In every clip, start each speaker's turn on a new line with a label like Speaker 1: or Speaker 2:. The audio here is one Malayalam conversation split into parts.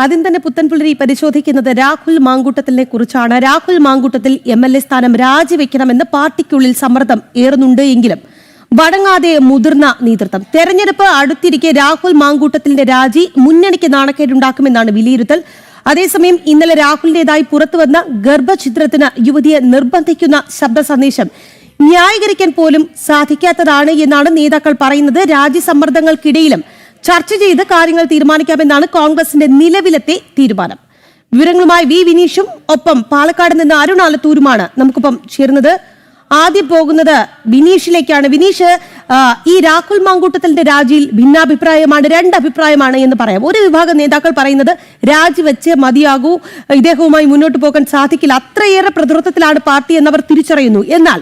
Speaker 1: ആദ്യം തന്നെ പുത്തൻപുള്ളി പരിശോധിക്കുന്നത് രാഹുൽ മാങ്കൂട്ടത്തിനെ കുറിച്ചാണ്. രാഹുൽ മാങ്കൂട്ടത്തിൽ MLA സ്ഥാനം രാജിവെക്കണമെന്ന് പാർട്ടിക്കുള്ളിൽ സമ്മർദ്ദം ഏറുന്നുണ്ട് എങ്കിലും വഴങ്ങാതെ മുതിർന്ന നേതൃത്വം. തെരഞ്ഞെടുപ്പ് അടുത്തിരിക്കെ രാഹുൽ മാങ്കൂട്ടത്തിന്റെ രാജി മുന്നണിക്ക് നാണക്കേടുണ്ടാക്കുമെന്നാണ് വിലയിരുത്തൽ. അതേസമയം ഇന്നലെ രാഹുലിന്റേതായി പുറത്തുവന്ന ഗർഭഛിദ്രത്തിന് യുവതിയെ നിർബന്ധിക്കുന്ന ശബ്ദ സന്ദേശം ന്യായീകരിക്കാൻ പോലും സാധിക്കാത്തതാണ് എന്നാണ് നേതാക്കൾ പറയുന്നത്. രാജി സമ്മർദ്ദങ്ങൾക്കിടയിലും ചർച്ച ചെയ്ത് കാര്യങ്ങൾ തീരുമാനിക്കാമെന്നാണ് കോൺഗ്രസിന്റെ നിലവിലത്തെ തീരുമാനം. വിവരങ്ങളുമായി വി വിനീഷും ഒപ്പം പാലക്കാട് നിന്ന് അരുൺ ആലത്തൂരുമാണ് നമുക്കൊപ്പം ചേർന്നത്. ആദ്യം പോകുന്നത് വിനീഷിലേക്കാണ്. വിനീഷ്, ഈ രാഹുൽ മാങ്കൂട്ടത്തിന്റെ രാജിയിൽ ഭിന്നാഭിപ്രായമാണ്, രണ്ടഭിപ്രായമാണ് എന്ന് പറയാം. ഒരു വിഭാഗം നേതാക്കൾ പറയുന്നത് രാജിവെച്ച് മതിയാകൂ, ഇദ്ദേഹവുമായി മുന്നോട്ട് പോകാൻ സാധിക്കില്ല, അത്രയേറെ പ്രതിരോധത്തിലാണ് പാർട്ടി എന്നവർ തിരിച്ചറിയുന്നു. എന്നാൽ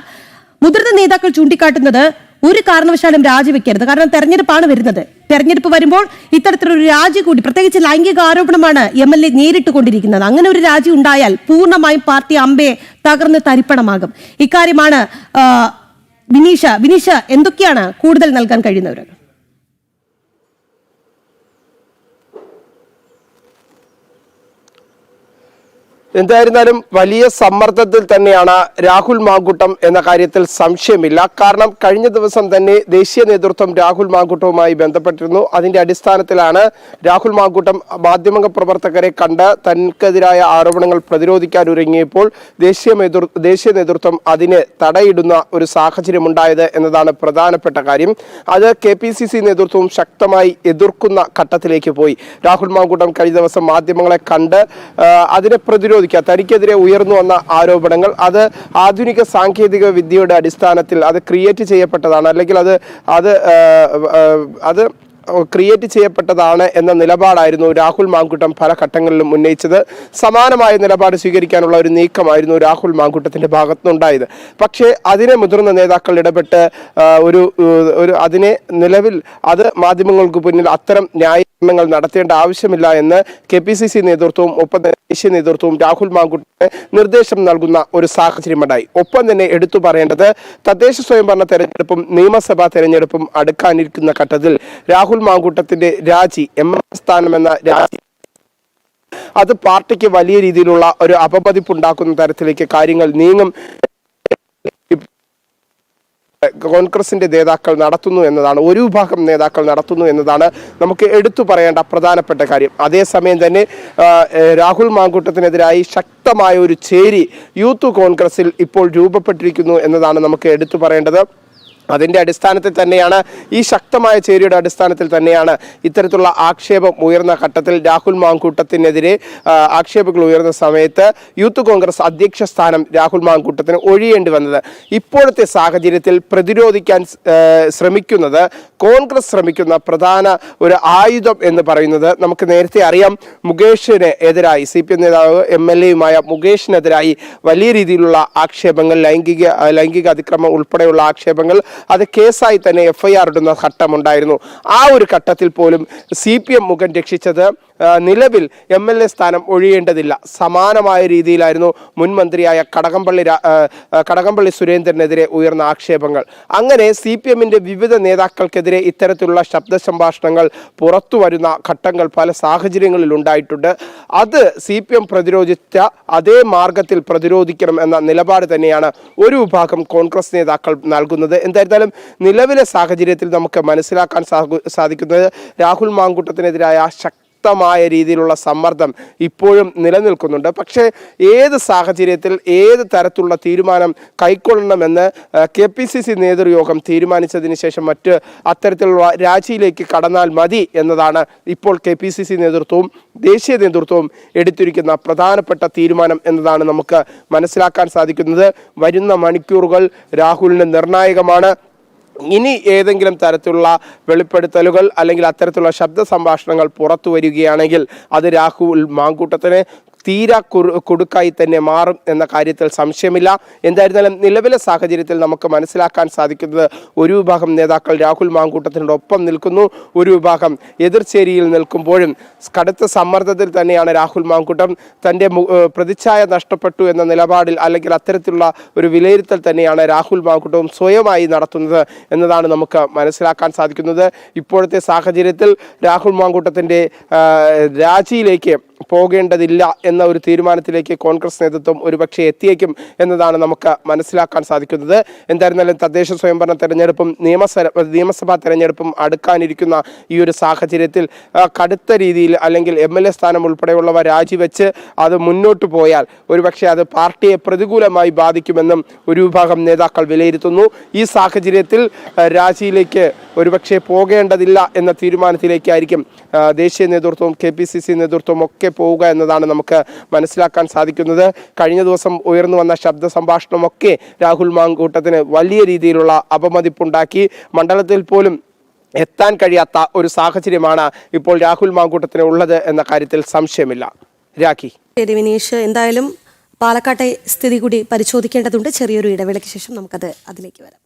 Speaker 1: മുതിർന്ന നേതാക്കൾ ചൂണ്ടിക്കാട്ടുന്നത് ഒരു കാരണവശാലും രാജിവെക്കരുത്, കാരണം തെരഞ്ഞെടുപ്പാണ് വരുന്നത്. തെരഞ്ഞെടുപ്പ് വരുമ്പോൾ ഇത്തരത്തിലൊരു രാജി കൂടി, പ്രത്യേകിച്ച് ലൈംഗിക ആരോപണമാണ് MLA നേരിട്ടുകൊണ്ടിരിക്കുന്നത്. അങ്ങനെ ഒരു രാജി ഉണ്ടായാൽ പൂർണ്ണമായും പാർട്ടി അമ്പയെ തകർന്ന് തരിപ്പണമാകും. ഇക്കാര്യമാണ് വിനീഷ് എന്തൊക്കെയാണ് കൂടുതൽ നൽകാൻ കഴിയുന്നവർ?
Speaker 2: എന്തായിരുന്നാലും വലിയ സമ്മർദ്ദത്തിൽ തന്നെയാണ് രാഹുൽ മാങ്കൂട്ടം എന്ന കാര്യത്തിൽ സംശയമില്ല. കാരണം കഴിഞ്ഞ ദിവസം തന്നെ ദേശീയ നേതൃത്വം രാഹുൽ മാങ്കൂട്ടവുമായി ബന്ധപ്പെട്ടിരുന്നു. അതിന്റെ അടിസ്ഥാനത്തിലാണ് രാഹുൽ മാങ്കൂട്ടം മാധ്യമ പ്രവർത്തകരെ കണ്ട് തനിക്കെതിരായ ആരോപണങ്ങൾ പ്രതിരോധിക്കാൻ ഒരുങ്ങിയപ്പോൾ ദേശീയ നേതൃത്വം അതിന് തടയിടുന്ന ഒരു സാഹചര്യം ഉണ്ടായത് എന്നതാണ് പ്രധാനപ്പെട്ട കാര്യം. അത് KPCC നേതൃത്വവും ശക്തമായി എതിർക്കുന്ന ഘട്ടത്തിലേക്ക് പോയി. രാഹുൽ മാങ്കൂട്ടം കഴിഞ്ഞ ദിവസം മാധ്യമങ്ങളെ കണ്ട് അതിനെ തനിക്കെതിരെ ഉയർന്നു വന്ന ആരോപണങ്ങൾ അത് ആധുനിക സാങ്കേതിക വിദ്യയുടെ അടിസ്ഥാനത്തിൽ അത് ക്രിയേറ്റ് ചെയ്യപ്പെട്ടതാണ്, അല്ലെങ്കിൽ അത് ക്രിയേറ്റ് ചെയ്യപ്പെട്ടതാണ് എന്ന നിലപാടായിരുന്നു രാഹുൽ മാങ്കൂട്ടം പല ഘട്ടങ്ങളിലും ഉന്നയിച്ചത്. സമാനമായ നിലപാട് സ്വീകരിക്കാനുള്ള ഒരു നീക്കമായിരുന്നു രാഹുൽ മാങ്കൂട്ടത്തിന്റെ ഭാഗത്തുനിന്നുണ്ടായത്. പക്ഷേ അതിനെ മുതിർന്ന നേതാക്കൾ ഇടപെട്ട് അതിനെ നിലവിൽ അത് മാധ്യമങ്ങൾക്ക് മുന്നിൽ അത്തരം ന്യായീകരണങ്ങൾ നടത്തേണ്ട ആവശ്യമില്ല എന്ന് KPCC നേതൃത്വവും ഒപ്പം ദേശീയ നേതൃത്വവും രാഹുൽ മാങ്കൂട്ടത്തിന് നിർദ്ദേശം നൽകുന്ന ഒരു സാഹചര്യമുണ്ടായി. ഒപ്പം തന്നെ എടുത്തു പറയേണ്ടത് തദ്ദേശ സ്വയംഭരണ തെരഞ്ഞെടുപ്പും നിയമസഭാ തെരഞ്ഞെടുപ്പും അടുക്കാനിരിക്കുന്ന ഘട്ടത്തിൽ രാഹുൽ മാങ്കൂട്ടത്തിന്റെ രാജി, MLA സ്ഥാനം എന്ന രാജി, അത് പാർട്ടിക്ക് വലിയ രീതിയിലുള്ള ഒരു അപമതിപ്പുണ്ടാക്കുന്ന തരത്തിലേക്ക് കാര്യങ്ങൾ നീങ്ങും. കോൺഗ്രസിന്റെ നേതാക്കൾ നടത്തുന്നു എന്നതാണ്, ഒരു വിഭാഗം നേതാക്കൾ നടത്തുന്നു എന്നതാണ് നമുക്ക് എടുത്തു പറയേണ്ട പ്രധാനപ്പെട്ട കാര്യം. അതേസമയം തന്നെ രാഹുൽ മാങ്കൂട്ടത്തിനെതിരായി ശക്തമായ ഒരു ചേരി യൂത്ത് കോൺഗ്രസിൽ ഇപ്പോൾ രൂപപ്പെട്ടിരിക്കുന്നു എന്നതാണ് നമുക്ക് എടുത്തു പറയേണ്ടത്. അതിൻ്റെ അടിസ്ഥാനത്തിൽ തന്നെയാണ്, ഈ ശക്തമായ ചേരിയുടെ അടിസ്ഥാനത്തിൽ തന്നെയാണ് ഇത്തരത്തിലുള്ള ആക്ഷേപം ഉയർന്ന ഘട്ടത്തിൽ രാഹുൽ മാങ്കൂട്ടത്തിനെതിരെ ആക്ഷേപങ്ങൾ ഉയർന്ന സമയത്ത് യൂത്ത് കോൺഗ്രസ് അധ്യക്ഷ സ്ഥാനം രാഹുൽ മാങ്കൂട്ടത്തിന് ഒഴിയേണ്ടി വന്നത്. ഇപ്പോഴത്തെ സാഹചര്യത്തിൽ പ്രതിരോധിക്കാൻ കോൺഗ്രസ് ശ്രമിക്കുന്ന പ്രധാന ഒരു ആയുധം എന്ന് പറയുന്നത് നമുക്ക് നേരത്തെ അറിയാം. മുകേഷിന് എതിരായി CPM നേതാവ് MLA-യുമായ മുകേഷിനെതിരായി വലിയ രീതിയിലുള്ള ആക്ഷേപങ്ങൾ, ലൈംഗിക അതിക്രമം ഉൾപ്പെടെയുള്ള ആക്ഷേപങ്ങൾ അത് കേസായി തന്നെ FIR ഇടുന്ന ഘട്ടമുണ്ടായിരുന്നു. ആ ഒരു ഘട്ടത്തിൽ പോലും CPM മുഖം രക്ഷിച്ചത് നിലവിൽ MLA സ്ഥാനം ഒഴിയേണ്ടതില്ല. സമാനമായ രീതിയിലായിരുന്നു മുൻ മന്ത്രിയായ കടകംപള്ളി സുരേന്ദ്രനെതിരെ ഉയർന്ന ആക്ഷേപങ്ങൾ. അങ്ങനെ CPM-ന്റെ വിവിധ നേതാക്കൾക്കെതിരെ ഇത്തരത്തിലുള്ള ശബ്ദ സംഭാഷണങ്ങൾ പുറത്തു വരുന്ന ഘട്ടങ്ങൾ പല സാഹചര്യങ്ങളിൽ ഉണ്ടായിട്ടുണ്ട്. അത് CPM പ്രതിരോധിച്ച അതേ മാർഗത്തിൽ പ്രതിരോധിക്കണം എന്ന നിലപാട് തന്നെയാണ് ഒരു വിഭാഗം കോൺഗ്രസ് നേതാക്കൾ നൽകുന്നത്. എന്തായിരുന്നാലും നിലവിലെ സാഹചര്യത്തിൽ നമുക്ക് മനസ്സിലാക്കാൻ സാധിക്കുന്നത് രാഹുൽ മാങ്കൂട്ടത്തിനെതിരായ ശക്തമായ രീതിയിലുള്ള സമ്മർദ്ദം ഇപ്പോഴും നിലനിൽക്കുന്നുണ്ട്. പക്ഷേ ഏത് സാഹചര്യത്തിൽ ഏത് തരത്തിലുള്ള തീരുമാനം കൈക്കൊള്ളണമെന്ന് KPCC നേതൃയോഗം തീരുമാനിച്ചതിന് ശേഷം മറ്റ് അത്തരത്തിലുള്ള രാജിയിലേക്ക് കടന്നാൽ മതി എന്നതാണ് ഇപ്പോൾ KPCC നേതൃത്വവും ദേശീയ നേതൃത്വവും എടുത്തിരിക്കുന്ന പ്രധാനപ്പെട്ട തീരുമാനം എന്നതാണ് നമുക്ക് മനസ്സിലാക്കാൻ സാധിക്കുന്നത്. വരുന്ന മണിക്കൂറുകൾ രാഹുലിന് നിർണായകമാണ്. ഇനി ഏതെങ്കിലും തരത്തിലുള്ള വെളിപ്പെടുത്തലുകൾ അല്ലെങ്കിൽ അത്തരത്തിലുള്ള ശബ്ദ സംഭാഷണങ്ങൾ പുറത്തു വരികയാണെങ്കിൽ അത് രാഹുൽ മാങ്കൂട്ടത്തിന് തീരാ കൊടുക്കായി തന്നെ മാറും എന്ന കാര്യത്തിൽ സംശയമില്ല. എന്തായിരുന്നാലും നിലവിലെ സാഹചര്യത്തിൽ നമുക്ക് മനസ്സിലാക്കാൻ സാധിക്കുന്നത് ഒരു വിഭാഗം നേതാക്കൾ രാഹുൽ മാങ്കൂട്ടത്തിനോടൊപ്പം നിൽക്കുന്നു, ഒരു വിഭാഗം എതിർചേരിയിൽ നിൽക്കുമ്പോഴും കടുത്ത സമ്മർദ്ദത്തിൽ തന്നെയാണ് രാഹുൽ മാങ്കൂട്ടം. തൻ്റെ പ്രതിച്ഛായ നഷ്ടപ്പെട്ടു എന്ന നിലപാടിൽ അല്ലെങ്കിൽ അത്തരത്തിലുള്ള ഒരു വിലയിരുത്തൽ തന്നെയാണ് രാഹുൽ മാങ്കൂട്ടവും സ്വയമായി നടത്തുന്നത് എന്നതാണ് നമുക്ക് മനസ്സിലാക്കാൻ സാധിക്കുന്നത്. ഇപ്പോഴത്തെ സാഹചര്യത്തിൽ രാഹുൽ മാങ്കൂട്ടത്തിൻ്റെ രാജിയിലേക്ക് പോകേണ്ടതില്ല എന്ന ഒരു തീരുമാനത്തിലേക്ക് കോൺഗ്രസ് നേതൃത്വം ഒരുപക്ഷെ എത്തിയേക്കും എന്നതാണ് നമുക്ക് മനസ്സിലാക്കാൻ സാധിക്കുന്നത്. എന്തായിരുന്നാലും തദ്ദേശ സ്വയംഭരണ തെരഞ്ഞെടുപ്പും നിയമസഭാ തെരഞ്ഞെടുപ്പും അടുക്കാനിരിക്കുന്ന ഈ ഒരു സാഹചര്യത്തിൽ കടുത്ത രീതിയിൽ അല്ലെങ്കിൽ MLA സ്ഥാനം ഉൾപ്പെടെയുള്ളവ രാജിവെച്ച് അത് മുന്നോട്ട് പോയാൽ ഒരുപക്ഷെ അത് പാർട്ടിയെ പ്രതികൂലമായി ബാധിക്കുമെന്നും ഒരു വിഭാഗം നേതാക്കൾ വിലയിരുത്തുന്നു. ഈ സാഹചര്യത്തിൽ രാജിയിലേക്ക് ഒരുപക്ഷെ പോകേണ്ടതില്ല എന്ന തീരുമാനത്തിലേക്കായിരിക്കും ദേശീയ നേതൃത്വവും KPCC നേതൃത്വവും ഒക്കെ പോവുക എന്നതാണ് നമുക്ക് മനസ്സിലാക്കാൻ സാധിക്കുന്നത്. കഴിഞ്ഞ ദിവസം ഉയർന്നു വന്ന ശബ്ദ സംഭാഷണമൊക്കെ രാഹുൽ മാങ്കൂട്ടത്തിന് വലിയ രീതിയിലുള്ള അപമതിപ്പുണ്ടാക്കി. മണ്ഡലത്തിൽ പോലും എത്താൻ കഴിയാത്ത ഒരു സാഹചര്യമാണ് ഇപ്പോൾ രാഹുൽ മാങ്കൂട്ടത്തിന് ഉള്ളത് എന്ന കാര്യത്തിൽ സംശയമില്ല. രാഖി.
Speaker 1: ശരി വിനീഷ്, എന്തായാലും പാലക്കാട്ടെ സ്ഥിതി കൂടി പരിശോധിക്കേണ്ടതുണ്ട്. ചെറിയൊരു ഇടവേളയ്ക്ക് ശേഷം അതിലേക്ക് വരാം.